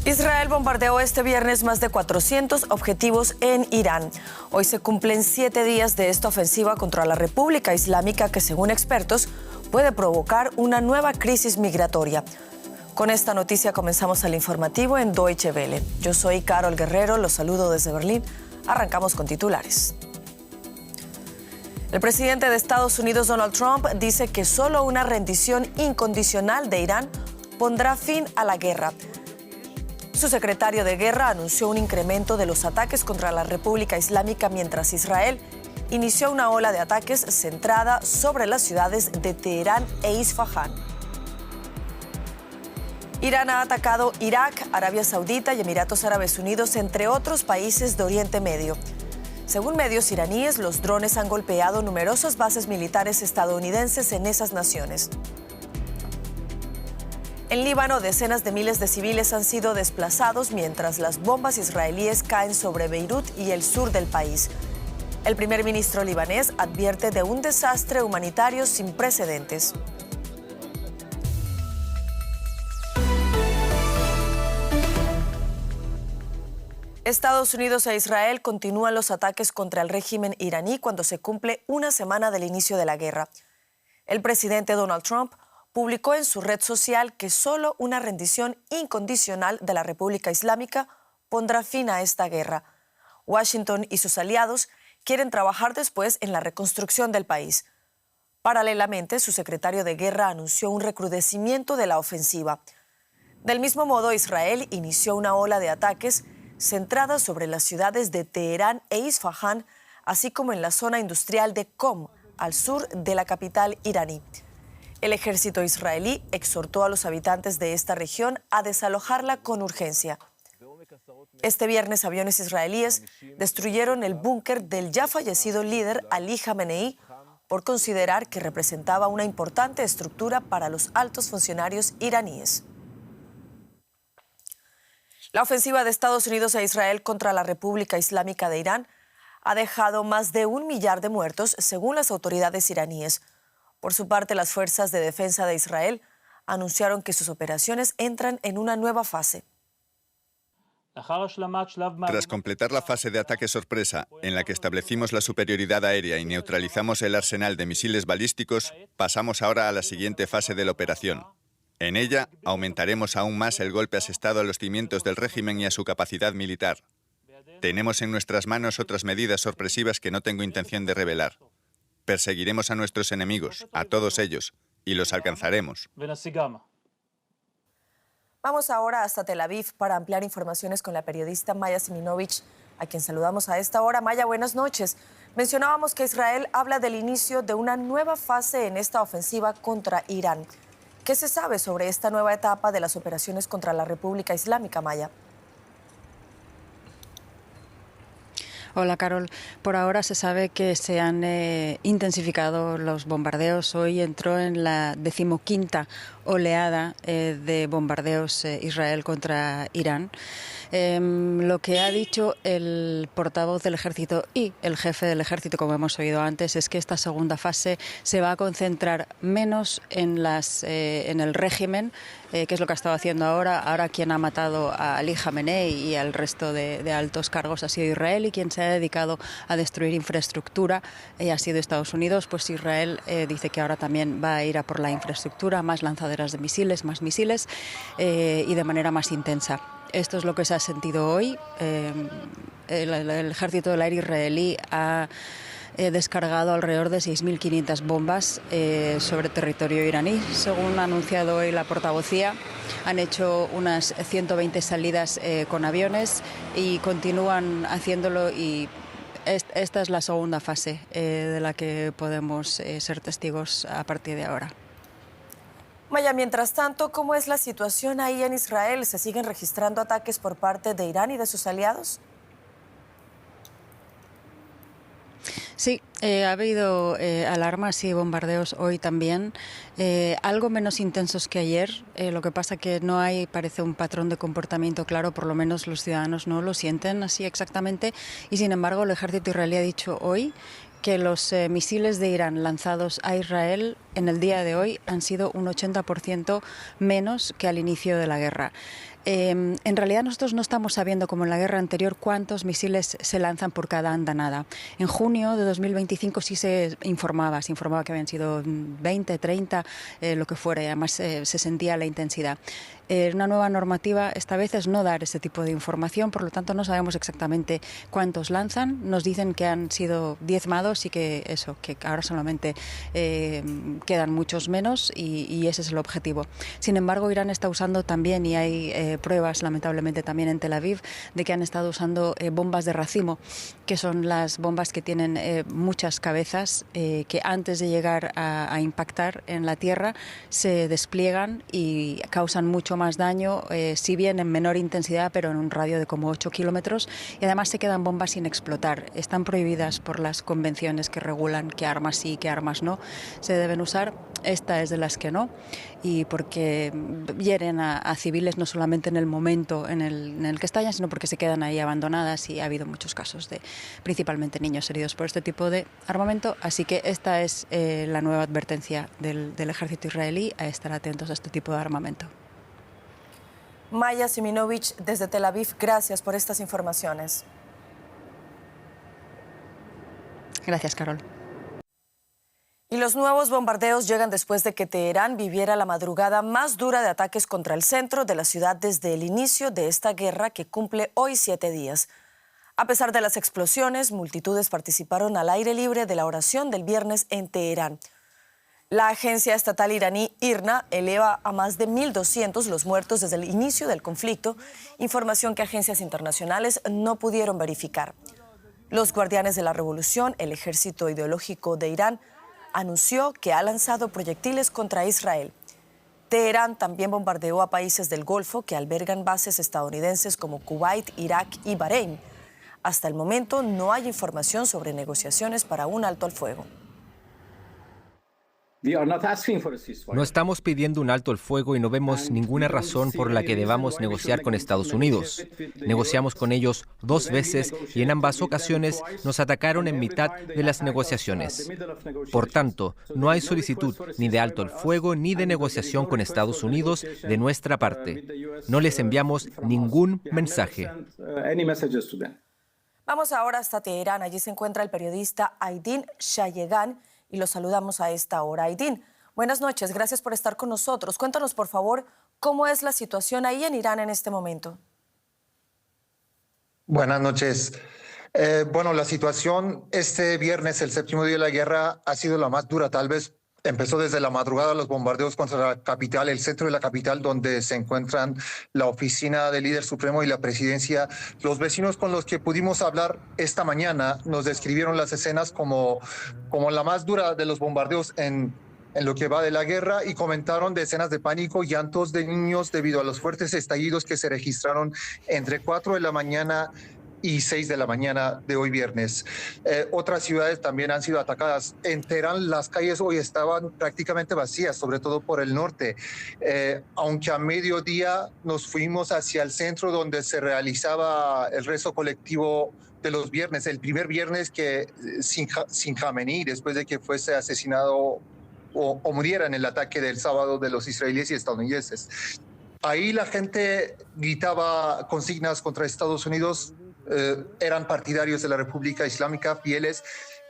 Israel bombardeó este viernes más de 400 objetivos en Irán. Hoy se cumplen 7 días de esta ofensiva contra la República Islámica que, según expertos, puede provocar una nueva crisis migratoria. Con esta noticia comenzamos el informativo en Deutsche Welle. Yo soy Carol Guerrero, los saludo desde Berlín. Arrancamos con titulares. El presidente de Estados Unidos, Donald Trump, dice que solo una rendición incondicional de Irán pondrá fin a la guerra. Su secretario de Guerra anunció un incremento de los ataques contra la República Islámica mientras Israel inició una ola de ataques centrada sobre las ciudades de Teherán e Isfahán. Irán ha atacado Irak, Arabia Saudita y Emiratos Árabes Unidos, entre otros países de Oriente Medio. Según medios iraníes, los drones han golpeado numerosas bases militares estadounidenses en esas naciones. En Líbano, decenas de miles de civiles han sido desplazados mientras las bombas israelíes caen sobre Beirut y el sur del país. El primer ministro libanés advierte de un desastre humanitario sin precedentes. Estados Unidos e Israel continúan los ataques contra el régimen iraní cuando se cumple una semana del inicio de la guerra. El presidente Donald Trump publicó en su red social que solo una rendición incondicional de la República Islámica pondrá fin a esta guerra. Washington y sus aliados quieren trabajar después en la reconstrucción del país. Paralelamente, su secretario de Guerra anunció un recrudecimiento de la ofensiva. Del mismo modo, Israel inició una ola de ataques centrada sobre las ciudades de Teherán e Isfahán, así como en la zona industrial de Qom, al sur de la capital iraní. El ejército israelí exhortó a los habitantes de esta región a desalojarla con urgencia. Este viernes, aviones israelíes destruyeron el búnker del ya fallecido líder Ali Khamenei por considerar que representaba una importante estructura para los altos funcionarios iraníes. La ofensiva de Estados Unidos e Israel contra la República Islámica de Irán ha dejado más de 1 millar de muertos, según las autoridades iraníes. Por su parte, las fuerzas de defensa de Israel anunciaron que sus operaciones entran en una nueva fase. Tras completar la fase de ataque sorpresa, en la que establecimos la superioridad aérea y neutralizamos el arsenal de misiles balísticos, pasamos ahora a la siguiente fase de la operación. En ella, aumentaremos aún más el golpe asestado a los cimientos del régimen y a su capacidad militar. Tenemos en nuestras manos otras medidas sorpresivas que no tengo intención de revelar. Perseguiremos a nuestros enemigos, a todos ellos, y los alcanzaremos. Vamos ahora hasta Tel Aviv para ampliar informaciones con la periodista Maya Siminovich, a quien saludamos a esta hora. Maya, buenas noches. Mencionábamos que Israel habla del inicio de una nueva fase en esta ofensiva contra Irán. ¿Qué se sabe sobre esta nueva etapa de las operaciones contra la República Islámica, Maya? Hola, Carol. Por ahora se sabe que se han intensificado los bombardeos. Hoy entró en la 15ª oleada de bombardeos Israel contra Irán. Lo que ha dicho el portavoz del ejército y el jefe del ejército, como hemos oído antes, es que esta segunda fase se va a concentrar menos en el régimen, que es lo que ha estado haciendo ahora. Ahora quien ha matado a Ali Khamenei y al resto de altos cargos ha sido Israel, y quien se ha dedicado a destruir infraestructura ha sido Estados Unidos. Pues Israel dice que ahora también va a ir a por la infraestructura, más lanzaderas de misiles, más misiles y de manera más intensa. Esto es lo que se ha sentido hoy. El ejército del aire israelí ha descargado alrededor de 6.500 bombas sobre territorio iraní. Según ha anunciado hoy la portavocía, han hecho unas 120 salidas con aviones y continúan haciéndolo, y esta es la segunda fase de la que podemos ser testigos a partir de ahora. Maya, mientras tanto, ¿cómo es la situación ahí en Israel? ¿Se siguen registrando ataques por parte de Irán y de sus aliados? Sí, ha habido alarmas y bombardeos hoy también, algo menos intensos que ayer. Lo que pasa que no hay, parece, un patrón de comportamiento claro, por lo menos los ciudadanos no lo sienten así exactamente, y sin embargo el ejército israelí ha dicho hoy que los misiles de Irán lanzados a Israel en el día de hoy han sido un 80% menos que al inicio de la guerra. En realidad nosotros no estamos sabiendo, como en la guerra anterior, cuántos misiles se lanzan por cada andanada. En junio de 2025 sí se informaba que habían sido 20, 30, lo que fuera, y además se sentía la intensidad. Una nueva normativa esta vez es no dar ese tipo de información, por lo tanto no sabemos exactamente cuántos lanzan. Nos dicen que han sido diezmados y que ahora solamente quedan muchos menos y ese es el objetivo. Sin embargo, Irán está usando también, y hay pruebas lamentablemente también en Tel Aviv, de que han estado usando bombas de racimo, que son las bombas que tienen muchas cabezas que antes de llegar a impactar en la tierra se despliegan y causan mucho más daño, si bien en menor intensidad, pero en un radio de como 8 kilómetros, y además se quedan bombas sin explotar. Están prohibidas por las convenciones que regulan qué armas sí, qué armas no se deben usar. Esta es de las que no, y porque hieren a civiles no solamente en el momento en el que estallan, sino porque se quedan ahí abandonadas, y ha habido muchos casos de principalmente niños heridos por este tipo de armamento. Así que esta es la nueva advertencia del ejército israelí, a estar atentos a este tipo de armamento. Maya Siminovich, desde Tel Aviv, gracias por estas informaciones. Gracias, Carol. Y los nuevos bombardeos llegan después de que Teherán viviera la madrugada más dura de ataques contra el centro de la ciudad desde el inicio de esta guerra, que cumple hoy 7 días. A pesar de las explosiones, multitudes participaron al aire libre de la oración del viernes en Teherán. La agencia estatal iraní IRNA eleva a más de 1.200 los muertos desde el inicio del conflicto, información que agencias internacionales no pudieron verificar. Los guardianes de la revolución, el ejército ideológico de Irán, anunció que ha lanzado proyectiles contra Israel. Teherán también bombardeó a países del Golfo que albergan bases estadounidenses como Kuwait, Irak y Bahrein. Hasta el momento no hay información sobre negociaciones para un alto al fuego. No estamos pidiendo un alto el fuego y no vemos ninguna razón por la que debamos negociar con Estados Unidos. Negociamos con ellos 2 veces y en ambas ocasiones nos atacaron en mitad de las negociaciones. Por tanto, no hay solicitud ni de alto el fuego ni de negociación con Estados Unidos de nuestra parte. No les enviamos ningún mensaje. Vamos ahora hasta Teherán. Allí se encuentra el periodista Aydin Shayegan y lo saludamos a esta hora. Aydin, buenas noches, gracias por estar con nosotros. Cuéntanos, por favor, cómo es la situación ahí en Irán en este momento. Buenas noches. Bueno, la situación este viernes, el 7º día de la guerra, ha sido la más dura. Tal vez empezó desde la madrugada los bombardeos contra la capital, el centro de la capital, donde se encuentran la oficina del líder supremo y la presidencia. Los vecinos con los que pudimos hablar esta mañana nos describieron las escenas como la más dura de los bombardeos en lo que va de la guerra, y comentaron de escenas de pánico, llantos de niños debido a los fuertes estallidos que se registraron entre 4 de la mañana y 6 de la mañana de hoy viernes. Otras ciudades también han sido atacadas. En Teherán las calles hoy estaban prácticamente vacías, sobre todo por el norte. Aunque a mediodía nos fuimos hacia el centro, donde se realizaba el rezo colectivo de los viernes, el primer viernes que sin Jamenei, después de que fuese asesinado o muriera en el ataque del sábado de los israelíes y estadounidenses. Ahí la gente gritaba consignas contra Estados Unidos. Eran partidarios de la República Islámica, fieles,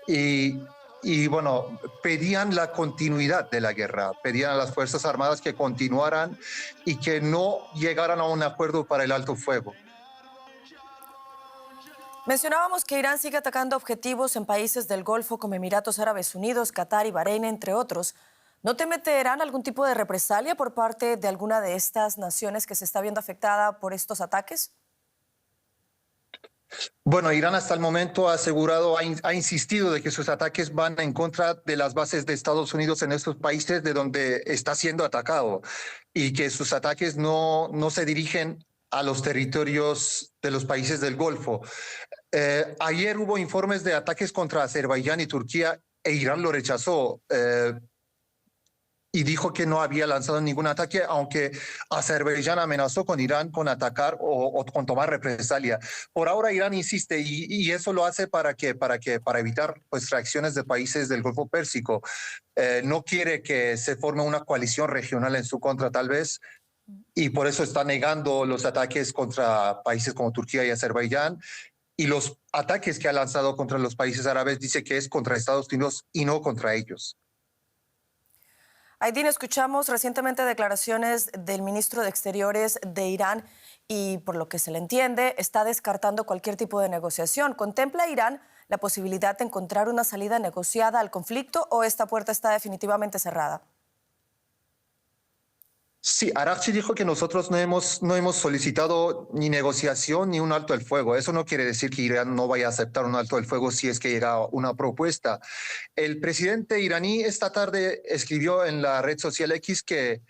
y bueno, pedían la continuidad de la guerra, pedían a las Fuerzas Armadas que continuaran y que no llegaran a un acuerdo para el alto fuego. Mencionábamos que Irán sigue atacando objetivos en países del Golfo como Emiratos Árabes Unidos, Qatar y Bahrein, entre otros. ¿No teme Teherán algún tipo de represalia por parte de alguna de estas naciones que se está viendo afectada por estos ataques? Bueno, Irán hasta el momento ha asegurado, ha insistido de que sus ataques van en contra de las bases de Estados Unidos en estos países de donde está siendo atacado, y que sus ataques no se dirigen a los territorios de los países del Golfo. Ayer hubo informes de ataques contra Azerbaiyán y Turquía, e Irán lo rechazó. Y dijo que no había lanzado ningún ataque, aunque Azerbaiyán amenazó con Irán con atacar o con tomar represalia. Por ahora Irán insiste, y eso lo hace para evitar pues reacciones de países del Golfo Pérsico. No quiere que se forme una coalición regional en su contra, tal vez, y por eso está negando los ataques contra países como Turquía y Azerbaiyán. Y los ataques que ha lanzado contra los países árabes dice que es contra Estados Unidos y no contra ellos. Aydin, escuchamos recientemente declaraciones del ministro de Exteriores de Irán y, por lo que se le entiende, está descartando cualquier tipo de negociación. ¿Contempla Irán la posibilidad de encontrar una salida negociada al conflicto o esta puerta está definitivamente cerrada? Sí, Araghchi dijo que nosotros no hemos solicitado ni negociación ni un alto el fuego. Eso no quiere decir que Irán no vaya a aceptar un alto el fuego si es que llega una propuesta. El presidente iraní esta tarde escribió en la red social X que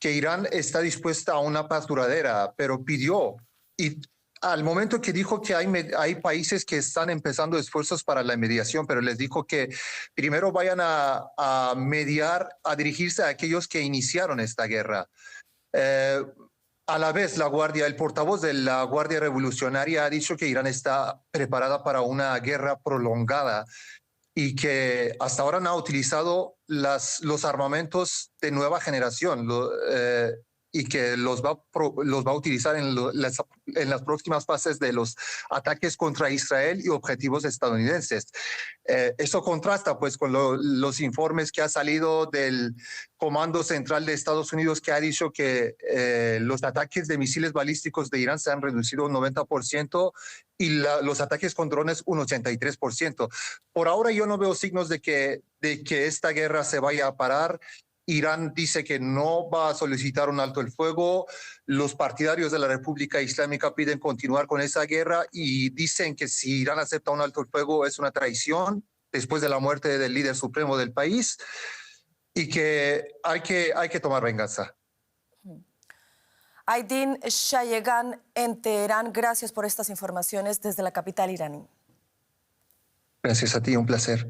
Irán está dispuesta a una paz duradera, pero pidió, y al momento que dijo que hay países que están empezando esfuerzos para la mediación, pero les dijo que primero vayan a mediar, a dirigirse a aquellos que iniciaron esta guerra. A la vez, el portavoz de la Guardia Revolucionaria ha dicho que Irán está preparada para una guerra prolongada y que hasta ahora no ha utilizado los armamentos de nueva generación y que los va a utilizar en las próximas fases de los ataques contra Israel y objetivos estadounidenses. Eso contrasta pues con los informes que ha salido del Comando Central de Estados Unidos, que ha dicho que los ataques de misiles balísticos de Irán se han reducido un 90% y los ataques con drones un 83%. Por ahora yo no veo signos de que esta guerra se vaya a parar. Irán dice que no va a solicitar un alto el fuego. Los partidarios de la República Islámica piden continuar con esa guerra y dicen que si Irán acepta un alto el fuego es una traición después de la muerte del líder supremo del país y que hay que tomar venganza. Aydin Shayegan en Teherán, gracias por estas informaciones desde la capital iraní. Gracias a ti, un placer.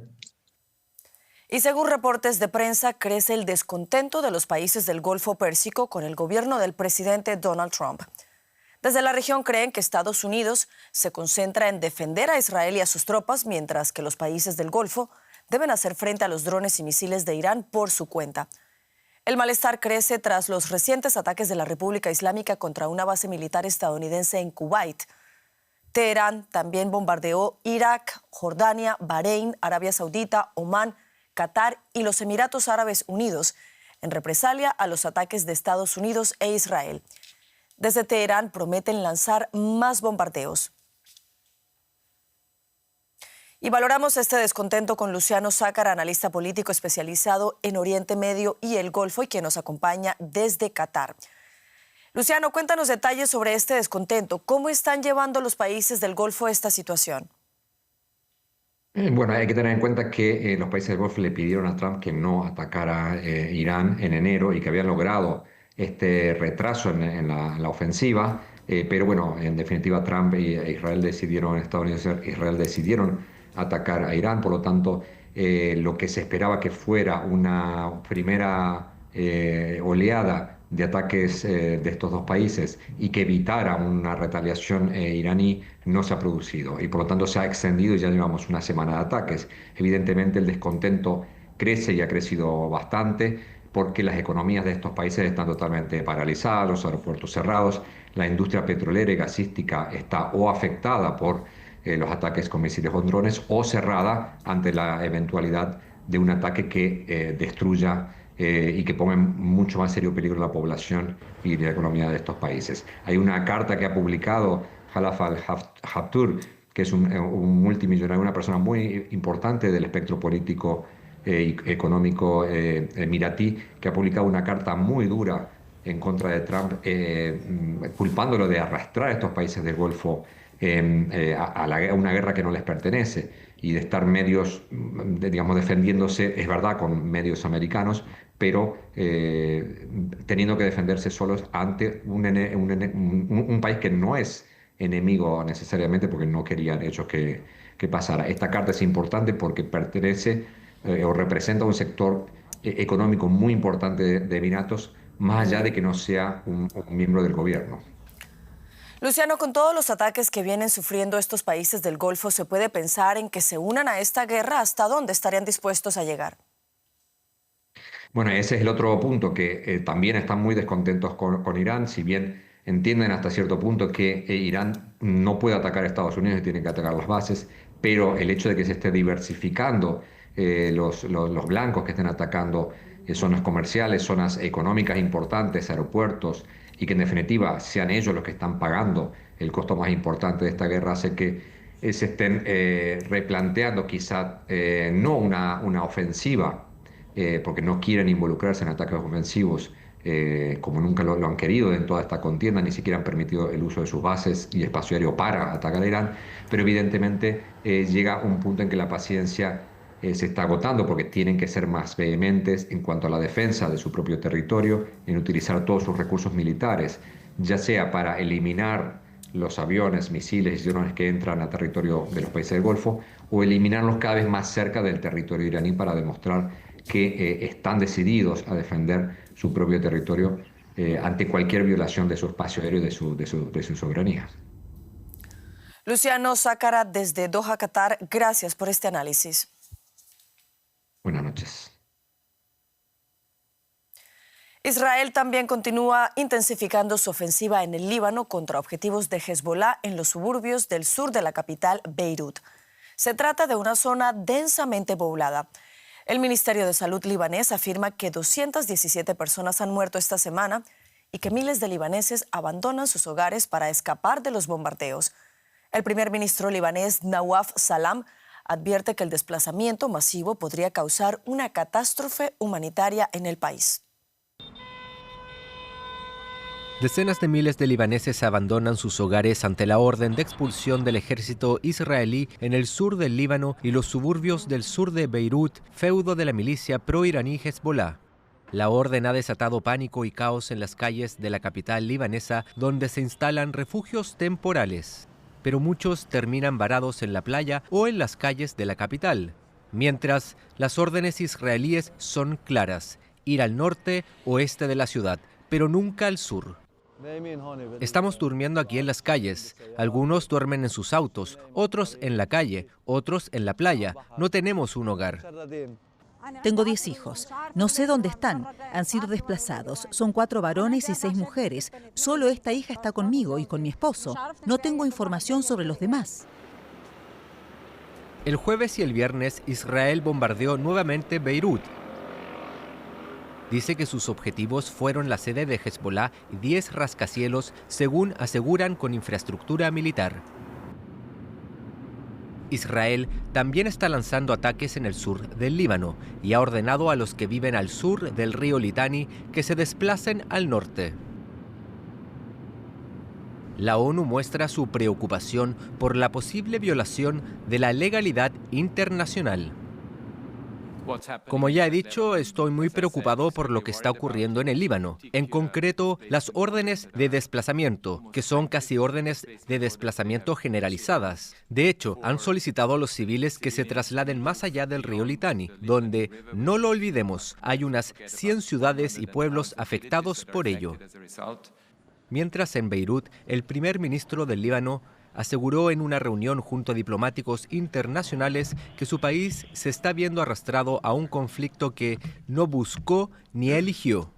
Y según reportes de prensa, crece el descontento de los países del Golfo Pérsico con el gobierno del presidente Donald Trump. Desde la región creen que Estados Unidos se concentra en defender a Israel y a sus tropas, mientras que los países del Golfo deben hacer frente a los drones y misiles de Irán por su cuenta. El malestar crece tras los recientes ataques de la República Islámica contra una base militar estadounidense en Kuwait. Teherán también bombardeó Irak, Jordania, Bahrein, Arabia Saudita, Omán, Qatar y los Emiratos Árabes Unidos, en represalia a los ataques de Estados Unidos e Israel. Desde Teherán prometen lanzar más bombardeos. Y valoramos este descontento con Luciano Sácara, analista político especializado en Oriente Medio y el Golfo y quien nos acompaña desde Qatar. Luciano, cuéntanos detalles sobre este descontento. ¿Cómo están llevando los países del Golfo esta situación? Bueno, hay que tener en cuenta que los países del Golfo le pidieron a Trump que no atacara Irán en enero y que habían logrado este retraso en la ofensiva, pero bueno, en definitiva Trump e Israel decidieron, Estados Unidos e Israel decidieron atacar a Irán, por lo tanto lo que se esperaba que fuera una primera oleada de ataques de estos dos países y que evitara una retaliación iraní no se ha producido y por lo tanto se ha extendido y ya llevamos una semana de ataques. Evidentemente el descontento crece y ha crecido bastante porque las economías de estos países están totalmente paralizadas, los aeropuertos cerrados, la industria petrolera y gasística está o afectada por los ataques con misiles o drones o cerrada ante la eventualidad de un ataque que destruya y que ponga en mucho más serio peligro la población y la economía de estos países. Hay una carta que ha publicado Khalaf al-Haftur, que es un multimillonario, una persona muy importante del espectro político y económico emiratí, que ha publicado una carta muy dura en contra de Trump, culpándolo de arrastrar a estos países del Golfo a una guerra que no les pertenece y de estar digamos, defendiéndose, es verdad, con medios americanos, pero teniendo que defenderse solos ante un país que no es enemigo necesariamente porque no querían hechos que pasara. Esta carta es importante porque pertenece o representa un sector económico muy importante de Emiratos, más allá de que no sea un miembro del gobierno. Luciano, con todos los ataques que vienen sufriendo estos países del Golfo, ¿se puede pensar en que se unan a esta guerra? ¿Hasta dónde estarían dispuestos a llegar? Bueno, ese es el otro punto, que también están muy descontentos con Irán, si bien entienden hasta cierto punto que Irán no puede atacar a Estados Unidos y tiene que atacar las bases, pero el hecho de que se esté diversificando los blancos que estén atacando zonas comerciales, zonas económicas importantes, aeropuertos, y que en definitiva sean ellos los que están pagando el costo más importante de esta guerra, hace que se estén replanteando quizá no una ofensiva, porque no quieren involucrarse en ataques ofensivos, como nunca lo han querido en toda esta contienda, ni siquiera han permitido el uso de sus bases y espacio aéreo para atacar a Irán, pero evidentemente llega un punto en que la paciencia se está agotando, porque tienen que ser más vehementes en cuanto a la defensa de su propio territorio, en utilizar todos sus recursos militares, ya sea para eliminar los aviones, misiles y drones que entran a territorio de los países del Golfo, o eliminarlos cada vez más cerca del territorio iraní para demostrar que están decididos a defender su propio territorio ante cualquier violación de su espacio aéreo y de su soberanía. Luciano Zácara, desde Doha, Qatar, gracias por este análisis. Buenas noches. Israel también continúa intensificando su ofensiva en el Líbano contra objetivos de Hezbollah en los suburbios del sur de la capital, Beirut. Se trata de una zona densamente poblada. El Ministerio de Salud libanés afirma que 217 personas han muerto esta semana y que miles de libaneses abandonan sus hogares para escapar de los bombardeos. El primer ministro libanés Nawaf Salam advierte que el desplazamiento masivo podría causar una catástrofe humanitaria en el país. Decenas de miles de libaneses abandonan sus hogares ante la orden de expulsión del ejército israelí en el sur del Líbano y los suburbios del sur de Beirut, feudo de la milicia pro-iraní Hezbollah. La orden ha desatado pánico y caos en las calles de la capital libanesa, donde se instalan refugios temporales. Pero muchos terminan varados en la playa o en las calles de la capital. Mientras, las órdenes israelíes son claras: ir al norte o este de la ciudad, pero nunca al sur. Estamos durmiendo aquí en las calles. Algunos duermen en sus autos, otros en la calle, otros en la playa. No tenemos un hogar. Tengo 10 hijos. No sé dónde están. Han sido desplazados. Son 4 varones y 6 mujeres. Solo esta hija está conmigo y con mi esposo. No tengo información sobre los demás. El jueves y el viernes, Israel bombardeó nuevamente Beirut. Dice que sus objetivos fueron la sede de Hezbollah y 10 rascacielos, según aseguran, con infraestructura militar. Israel también está lanzando ataques en el sur del Líbano y ha ordenado a los que viven al sur del río Litani que se desplacen al norte. La ONU muestra su preocupación por la posible violación de la legalidad internacional. Como ya he dicho, estoy muy preocupado por lo que está ocurriendo en el Líbano. En concreto, las órdenes de desplazamiento, que son casi órdenes de desplazamiento generalizadas. De hecho, han solicitado a los civiles que se trasladen más allá del río Litani, donde, no lo olvidemos, hay unas 100 ciudades y pueblos afectados por ello. Mientras en Beirut, el primer ministro del Líbano aseguró en una reunión junto a diplomáticos internacionales que su país se está viendo arrastrado a un conflicto que no buscó ni eligió.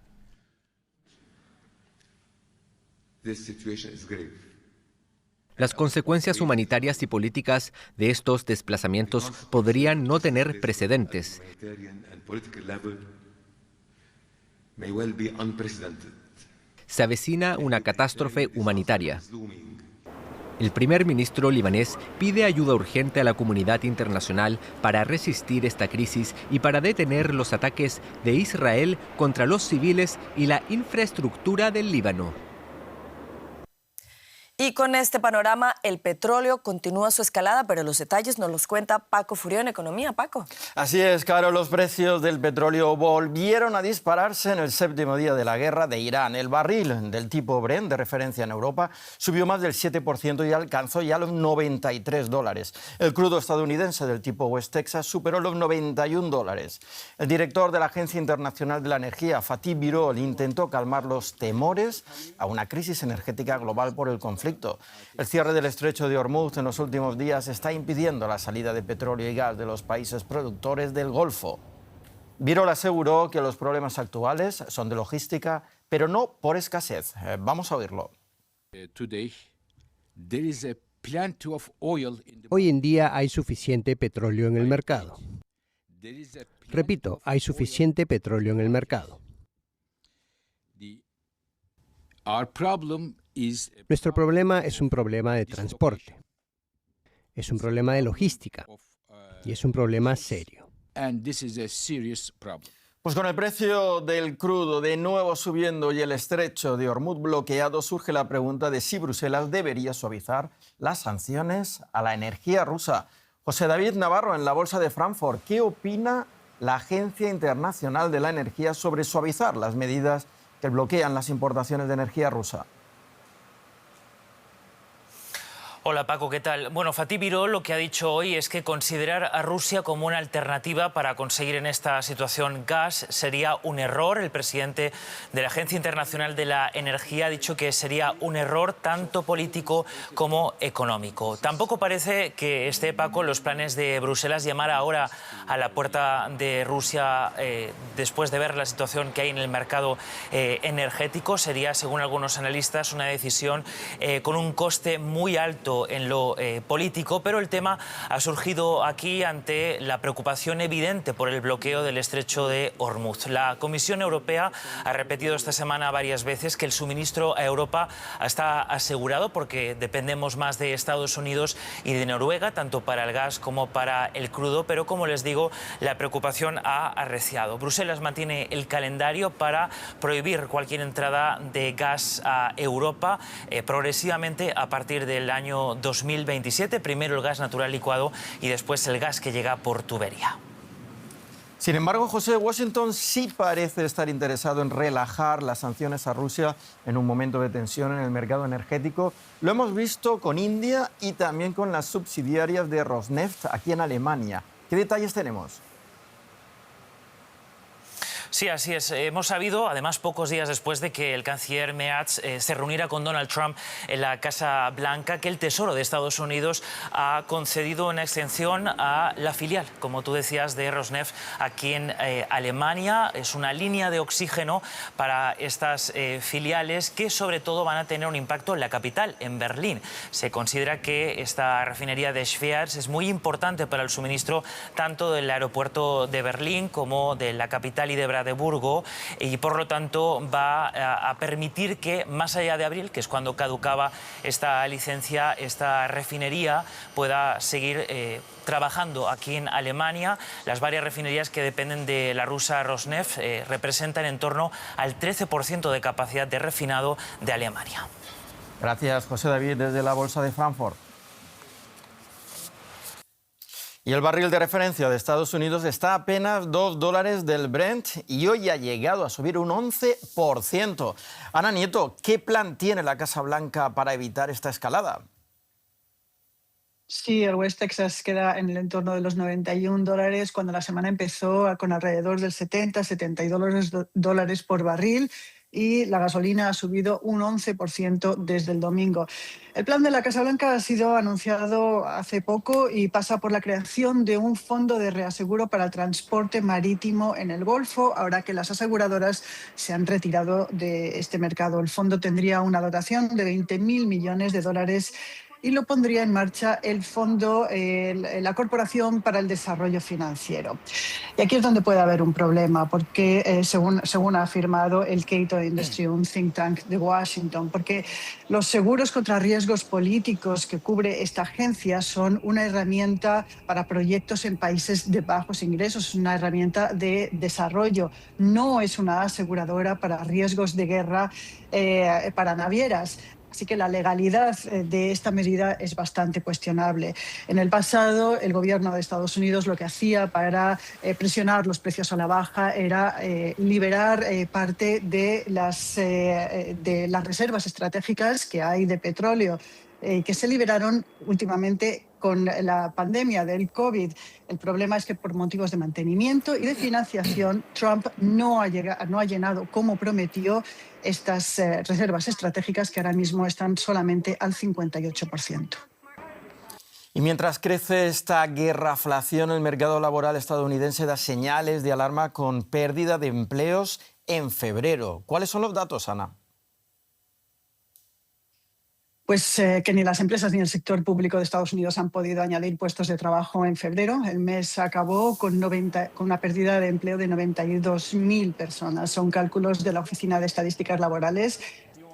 Las consecuencias humanitarias y políticas de estos desplazamientos podrían no tener precedentes. Se avecina una catástrofe humanitaria. El primer ministro libanés pide ayuda urgente a la comunidad internacional para resistir esta crisis y para detener los ataques de Israel contra los civiles y la infraestructura del Líbano. Y con este panorama, el petróleo continúa su escalada, pero los detalles nos los cuenta Paco Furió en Economía. Paco. Así es, Caro, los precios del petróleo volvieron a dispararse en el 7º día de la guerra de Irán. El barril del tipo Brent, de referencia en Europa, subió más del 7% y alcanzó ya los $93. El crudo estadounidense del tipo West Texas superó los $91. El director de la Agencia Internacional de la Energía, Fatih Birol, intentó calmar los temores a una crisis energética global por el conflicto. El cierre del estrecho de Hormuz en los últimos días está impidiendo la salida de petróleo y gas de los países productores del Golfo. Birol aseguró que los problemas actuales son de logística, pero no por escasez. Vamos a oírlo. Hoy en día hay suficiente petróleo en el mercado. Repito, hay suficiente petróleo en el mercado. Nuestro problema es un problema de transporte. Es un problema de logística. Y es un problema serio. Pues con el precio del crudo de nuevo subiendo y el estrecho de Hormuz bloqueado, surge la pregunta de si Bruselas debería suavizar las sanciones a la energía rusa. José David Navarro, en la Bolsa de Frankfurt, ¿qué opina la Agencia Internacional de la Energía sobre suavizar las medidas que bloquean las importaciones de energía rusa? Hola Paco, ¿qué tal? Bueno, Fatih Birol lo que ha dicho hoy es que considerar a Rusia como una alternativa para conseguir en esta situación gas sería un error. El presidente de la Agencia Internacional de la Energía ha dicho que sería un error tanto político como económico. Tampoco parece que esté, Paco, en los planes de Bruselas llamar ahora a la puerta de Rusia después de ver la situación que hay en el mercado energético. Sería, según algunos analistas, una decisión con un coste muy alto en lo político, pero el tema ha surgido aquí ante la preocupación evidente por el bloqueo del estrecho de Hormuz. La Comisión Europea ha repetido esta semana varias veces que el suministro a Europa está asegurado porque dependemos más de Estados Unidos y de Noruega, tanto para el gas como para el crudo, pero como les digo, la preocupación ha arreciado. Bruselas mantiene el calendario para prohibir cualquier entrada de gas a Europa progresivamente a partir del año 2027, primero el gas natural licuado y después el gas que llega por tubería. Sin embargo, José, Washington sí parece estar interesado en relajar las sanciones a Rusia en un momento de tensión en el mercado energético. Lo hemos visto con India y también con las subsidiarias de Rosneft aquí en Alemania. ¿Qué detalles tenemos? Sí, así es. Hemos sabido, además, pocos días después de que el canciller Merz se reuniera con Donald Trump en la Casa Blanca, que el Tesoro de Estados Unidos ha concedido una extensión a la filial, como tú decías, de Rosneft aquí en Alemania. Es una línea de oxígeno para estas filiales que, sobre todo, van a tener un impacto en la capital, en Berlín. Se considera que esta refinería de Schweraz es muy importante para el suministro tanto del aeropuerto de Berlín como de la capital y de Brandenburgo, y por lo tanto va a permitir que más allá de abril, que es cuando caducaba esta licencia, esta refinería pueda seguir trabajando aquí en Alemania. Las varias refinerías que dependen de la rusa Rosneft representan en torno al 13% de capacidad de refinado de Alemania. Gracias, José David, desde la Bolsa de Frankfurt. Y el barril de referencia de Estados Unidos está a apenas $2 del Brent y hoy ha llegado a subir un 11%. Ana Nieto, ¿qué plan tiene la Casa Blanca para evitar esta escalada? Sí, el West Texas queda en el entorno de los $91, cuando la semana empezó con alrededor del 72 dólares por barril. Y la gasolina ha subido un 11% desde el domingo. El plan de la Casa Blanca ha sido anunciado hace poco y pasa por la creación de un fondo de reaseguro para el transporte marítimo en el Golfo, ahora que las aseguradoras se han retirado de este mercado. El fondo tendría una dotación de $20.000 millones y lo pondría en marcha el fondo, la Corporación para el Desarrollo Financiero. Y aquí es donde puede haber un problema, porque según ha afirmado el Cato Industry, un think tank de Washington, porque los seguros contra riesgos políticos que cubre esta agencia son una herramienta para proyectos en países de bajos ingresos, una herramienta de desarrollo, no es una aseguradora para riesgos de guerra para navieras. Así que la legalidad de esta medida es bastante cuestionable. En el pasado, el gobierno de Estados Unidos lo que hacía para presionar los precios a la baja era liberar parte de las reservas estratégicas que hay de petróleo, que se liberaron últimamente con la pandemia del COVID. El problema es que por motivos de mantenimiento y de financiación, Trump no ha llenado como prometió estas reservas estratégicas, que ahora mismo están solamente al 58%. Y mientras crece esta guerraflación, el mercado laboral estadounidense da señales de alarma con pérdida de empleos en febrero. ¿Cuáles son los datos, Ana? Pues que ni las empresas ni el sector público de Estados Unidos han podido añadir puestos de trabajo en febrero. El mes acabó con una pérdida de empleo de 92.000 personas. Son cálculos de la Oficina de Estadísticas Laborales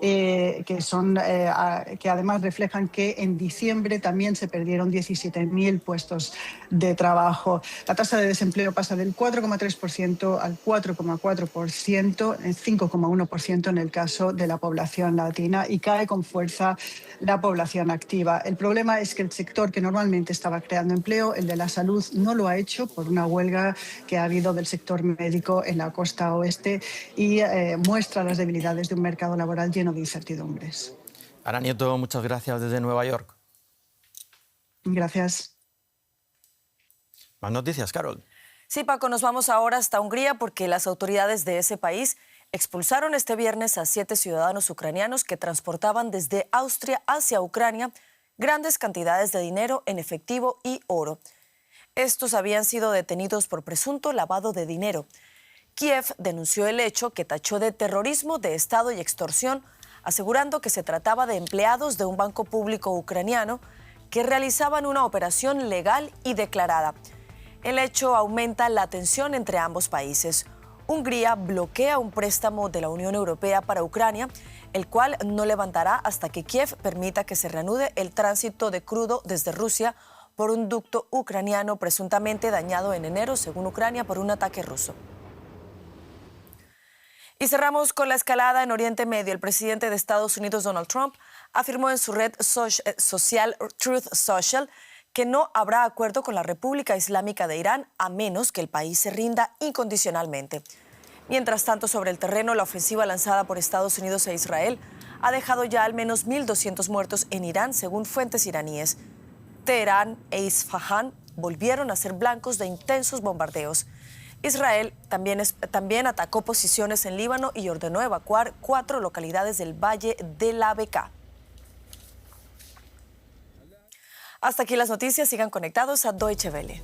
que además reflejan que en diciembre también se perdieron 17.000 puestos de trabajo. La tasa de desempleo pasa del 4,3% al 4,4%, el 5,1% en el caso de la población latina, y cae con fuerza la población activa. El problema es que el sector que normalmente estaba creando empleo, el de la salud, no lo ha hecho por una huelga que ha habido del sector médico en la costa oeste y muestra las debilidades de un mercado laboral lleno de incertidumbres. Ana Nieto, muchas gracias desde Nueva York. Gracias. Más noticias, Carol. Sí, Paco, nos vamos ahora hasta Hungría porque las autoridades de ese país expulsaron este viernes a 7 ciudadanos ucranianos que transportaban desde Austria hacia Ucrania grandes cantidades de dinero en efectivo y oro. Estos habían sido detenidos por presunto lavado de dinero. Kiev denunció el hecho, que tachó de terrorismo de Estado y extorsión, asegurando que se trataba de empleados de un banco público ucraniano que realizaban una operación legal y declarada. El hecho aumenta la tensión entre ambos países. Hungría bloquea un préstamo de la Unión Europea para Ucrania, el cual no levantará hasta que Kiev permita que se reanude el tránsito de crudo desde Rusia por un ducto ucraniano presuntamente dañado en enero, según Ucrania, por un ataque ruso. Y cerramos con la escalada en Oriente Medio. El presidente de Estados Unidos, Donald Trump, afirmó en su red social Truth Social que no habrá acuerdo con la República Islámica de Irán a menos que el país se rinda incondicionalmente. Mientras tanto, sobre el terreno, la ofensiva lanzada por Estados Unidos e Israel ha dejado ya al menos 1.200 muertos en Irán, según fuentes iraníes. Teherán e Isfahán volvieron a ser blancos de intensos bombardeos. Israel también atacó posiciones en Líbano y ordenó evacuar 4 localidades del Valle de la Bekaa. Hasta aquí las noticias. Sigan conectados a Deutsche Welle.